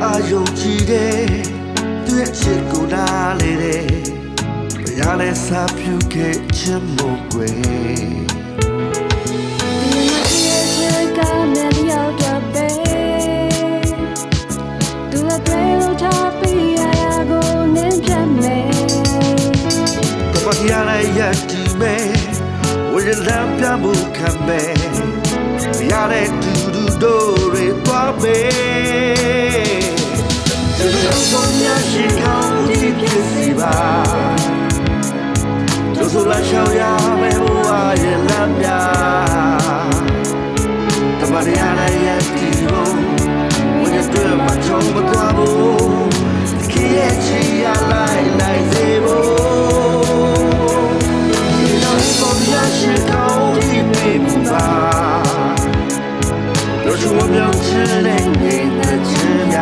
အာယုံကြည်တယ်သူရဲ့ချစ်ကိုနားလေတယ်ဘယ်ရလဲစာပြုခဲ့ချင်မို့ကွယ်ရလိုက်ရတီမဲဝေလမ်းပြမှုခံမဲရတဲ့တူတူတို့တွေသွားမဲသူတို့ဆုံးရရှိကောင်းဒီဖြစ်စီပါသူဆိုလာရှောင်ရမယ်ဘဝရဲ့လမ်းပြတမရရလိုက်ရတီကိုဝေတွေ့မှချုံမသွားဘူးခေရဲ့ချီရလိုက်နိုင်စေဖို့我表示对你的执拗，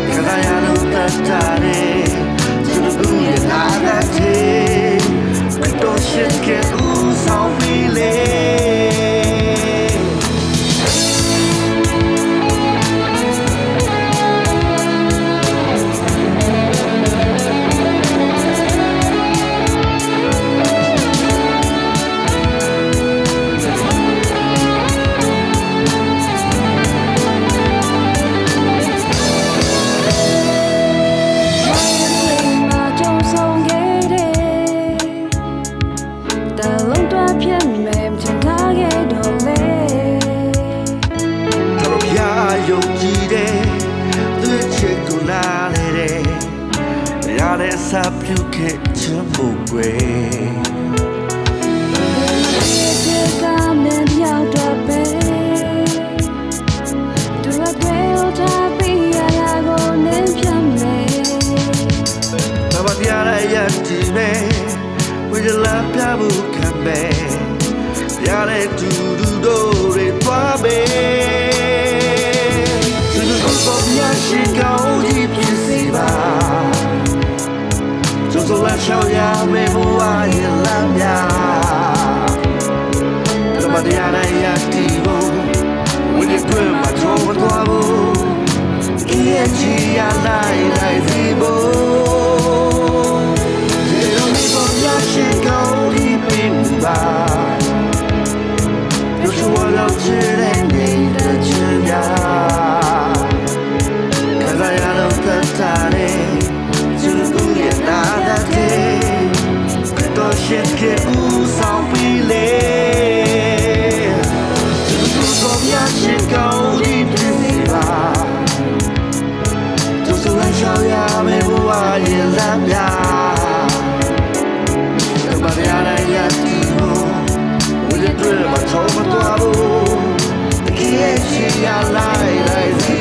看他呀都在这里，这个不也拿得起，更多些给无少比例。ယုံကြည်တယ်သူ့ချစ်ကိုနားလေတယ်ရတဲ့အစာပြုခဲ့ချင်ဖို့ကွယ်ချစ်ကမင်းရောက်တော့ပဲသူ့အတွက်ထားပြီးရတာကိုနင်းပြမယ်ဘာမှရရတီမဲဝေလမ်းပြဖို့ခံပဲရတဲ့တူတူတို့တွေသွားပဲရှိကောင်းဒီဖြစ်စီပါကျိုးဆိုလာရှောင်ရမယ်ဘဝရဲ့လမ်းပြတမတရားနဲ့ရတီဖို့ဝိညာဉ်တွင်မှာချုံမသွားဘူးဒီရဲ့ချီရလိုက်စီဖို့ဒီလိုမျိုးရရှိကောင်းဒီဖြစ်ပါပြောချင်လို့ချစ်တဲ့နေတဲ့ချင်များche usa un pile tu so piace caudi prima tu so la gioia me vuoi la mia ma ya ya ti mo voglio tu ma ciò ma tu chi è ci ya lai si